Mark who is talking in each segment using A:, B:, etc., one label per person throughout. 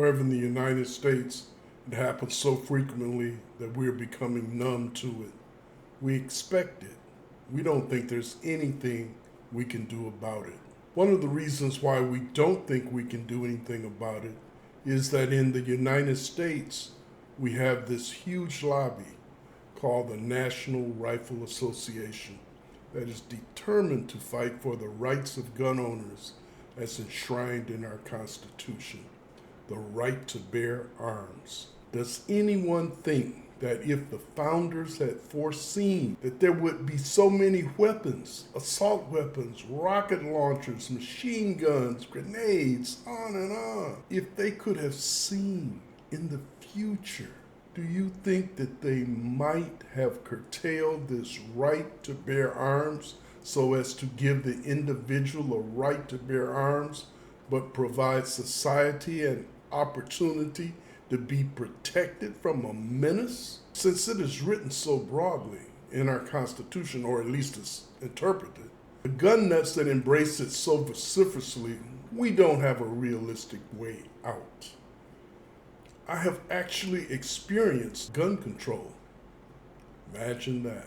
A: However, in the United States, it happens so frequently that we're becoming numb to it. We expect it. We don't think there's anything we can do about it. One of the reasons why we don't think we can do anything about it is that in the United States, we have this huge lobby called the National Rifle Association that is determined to fight for the rights of gun owners as enshrined in our Constitution, the right to bear arms. Does anyone think that if the founders had foreseen that there would be so many weapons, assault weapons, rocket launchers, machine guns, grenades, on, if they could have seen in the future, do you think that they might have curtailed this right to bear arms so as to give the individual a right to bear arms, but provide society an opportunity to be protected from a menace? Since it is written so broadly in our Constitution, or at least it's interpreted, the gun nuts that embrace it so vociferously, we don't have a realistic way out. I have actually experienced gun control. Imagine that.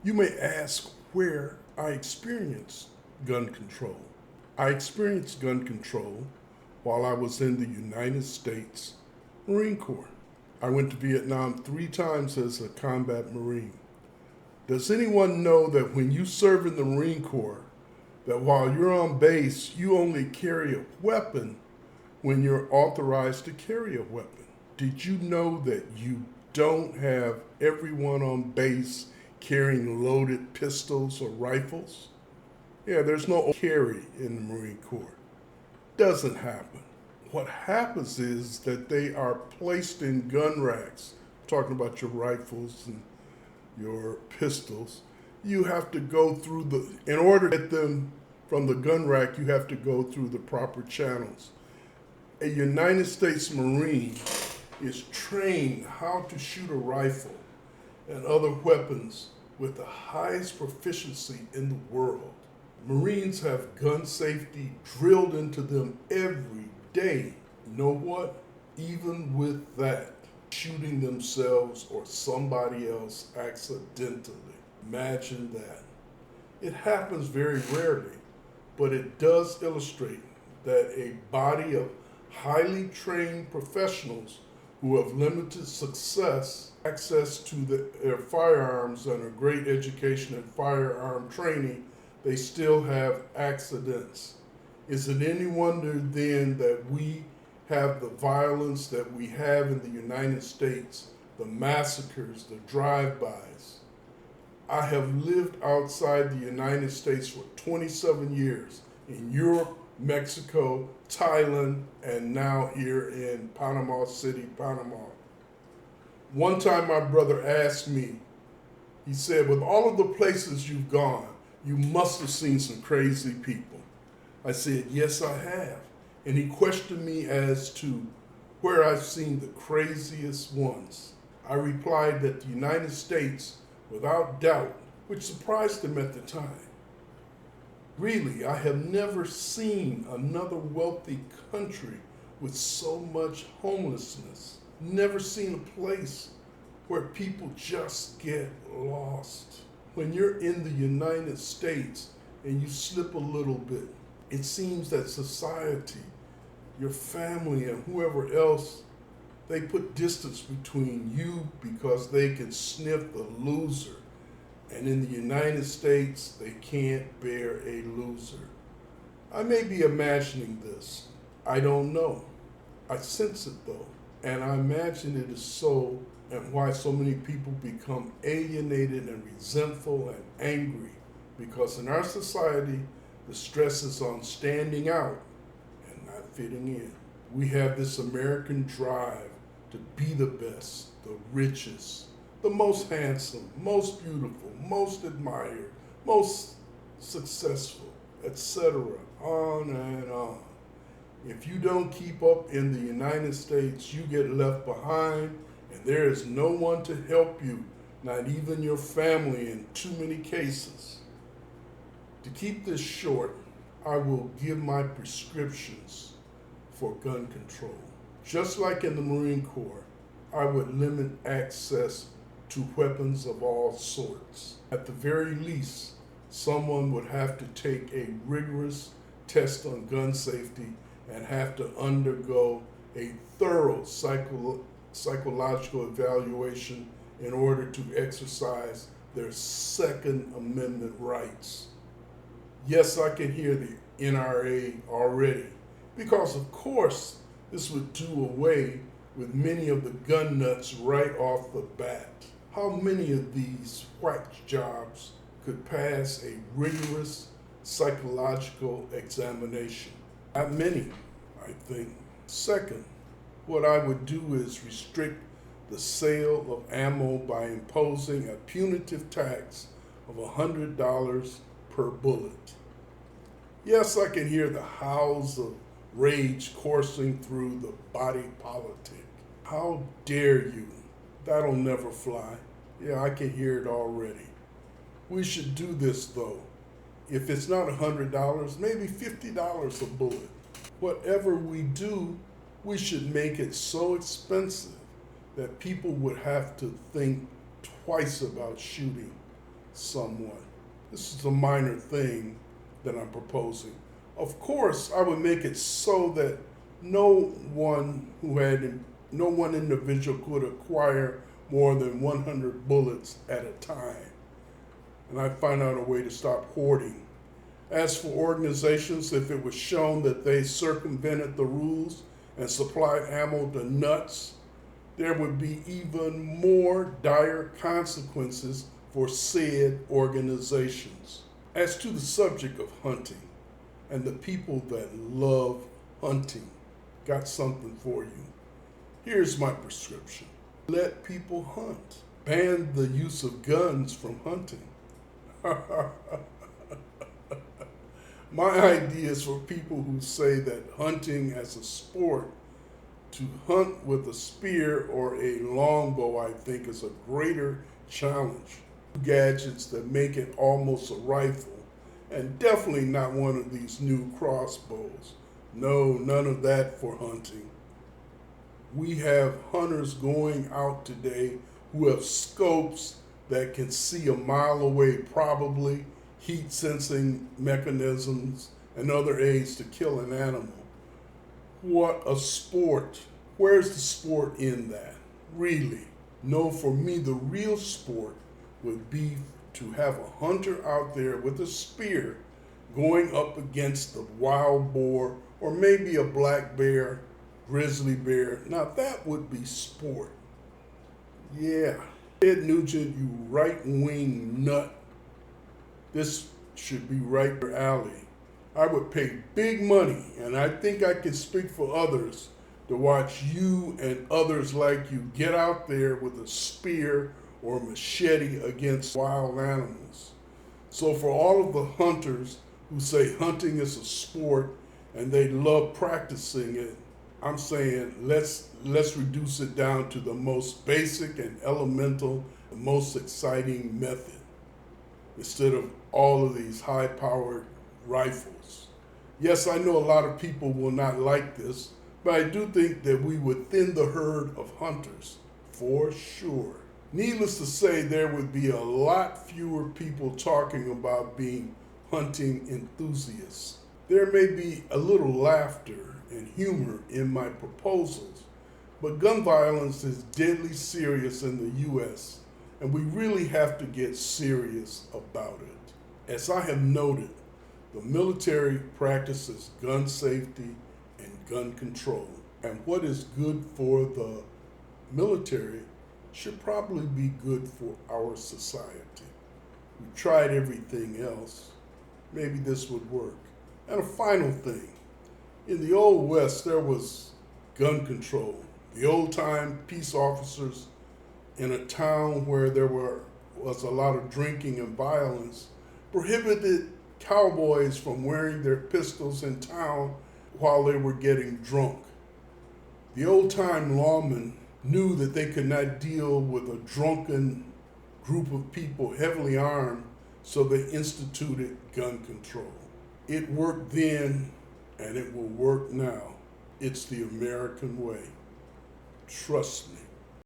A: You may ask where I experienced gun control. I experienced gun control while I was in the United States Marine Corps. I went to Vietnam 3 times as a combat Marine. Does anyone know that when you serve in the Marine Corps, that while you're on base, you only carry a weapon when you're authorized to carry a weapon? Did you know that you don't have everyone on base carrying loaded pistols or rifles? Yeah, there's no carry in the Marine Corps. Doesn't happen. What happens is that they are placed in gun racks. I'm talking about your rifles and your pistols. You have to go through in order to get them from the gun rack, you have to go through the proper channels. A United States Marine is trained how to shoot a rifle and other weapons with the highest proficiency in the world. Marines have gun safety drilled into them every day. You know what? Even with that, shooting themselves or somebody else accidentally. Imagine that. It happens very rarely, but it does illustrate that a body of highly trained professionals who have limited access to their firearms and a great education in firearm training, they still have accidents. Is it any wonder then that we have the violence that we have in the United States, the massacres, the drive-bys? I have lived outside the United States for 27 years in Europe, Mexico, Thailand, and now here in Panama City, Panama. One time my brother asked me, he said, with all of the places you've gone, you must have seen some crazy people. I said, yes, I have. And he questioned me as to where I've seen the craziest ones. I replied that the United States, without doubt, which surprised him at the time. Really, I have never seen another wealthy country with so much homelessness. Never seen a place where people just get lost. When you're in the United States and you slip a little bit, it seems that society, your family, and whoever else, they put distance between you because they can sniff the loser. And in the United States, they can't bear a loser. I may be imagining this. I don't know. I sense it though. And I imagine it is so, and why so many people become alienated and resentful and angry. Because in our society, the stress is on standing out and not fitting in. We have this American drive to be the best, the richest, the most handsome, most beautiful, most admired, most successful, etc., on and on. If you don't keep up in the United States, you get left behind, and there is no one to help you, not even your family in too many cases. To keep this short, I will give my prescriptions for gun control. Just like in the Marine Corps, I would limit access to weapons of all sorts. At the very least, someone would have to take a rigorous test on gun safety and have to undergo a thorough psychological evaluation in order to exercise their Second Amendment rights. Yes, I can hear the NRA already, because of course this would do away with many of the gun nuts right off the bat. How many of these whack jobs could pass a rigorous psychological examination? Not many, I think. Second, what I would do is restrict the sale of ammo by imposing a punitive tax of $100 per bullet. Yes, I can hear the howls of rage coursing through the body politic. How dare you? That'll never fly. Yeah, I can hear it already. We should do this though. If it's not $100, maybe $50 a bullet. Whatever we do, we should make it so expensive that people would have to think twice about shooting someone. This is a minor thing that I'm proposing. Of course, I would make it so that no one individual could acquire more than 100 bullets at a time. And I'd find out a way to stop hoarding. As for organizations, if it was shown that they circumvented the rules and supplied ammo to nuts, there would be even more dire consequences for said organizations. As to the subject of hunting and the people that love hunting, got something for you. Here's my prescription. Let people hunt. Ban the use of guns from hunting. My idea is for people who say that hunting as a sport, to hunt with a spear or a longbow, I think, is a greater challenge. Gadgets that make it almost a rifle, and definitely not one of these new crossbows. No, none of that for hunting. We have hunters going out today who have scopes that can see a mile away, probably heat sensing mechanisms and other aids to kill an animal. What a sport. Where's the sport in that? Really? No, for me, the real sport would be to have a hunter out there with a spear going up against the wild boar or maybe a black bear, grizzly bear. Now that would be sport. Yeah. Ed Nugent, you right-wing nut. This should be right your alley. I would pay big money, and I think I can speak for others, to watch you and others like you get out there with a spear or machete against wild animals. So for all of the hunters who say hunting is a sport and they love practicing it, I'm saying let's reduce it down to the most basic and elemental, the most exciting method, instead of all of these high-powered rifles. Yes, I know a lot of people will not like this, but I do think that we would thin the herd of hunters, for sure. Needless to say, there would be a lot fewer people talking about being hunting enthusiasts. There may be a little laughter and humor in my proposals, but gun violence is deadly serious in the U.S., and we really have to get serious about it. As I have noted, the military practices gun safety and gun control, and what is good for the military should probably be good for our society. We tried everything else. Maybe this would work. And a final thing. In the Old West, there was gun control. The old-time peace officers in a town where there was a lot of drinking and violence prohibited cowboys from wearing their pistols in town while they were getting drunk. The old-time lawmen knew that they could not deal with a drunken group of people heavily armed, so they instituted gun control. It worked then, and it will work now. It's the American way. Trust me.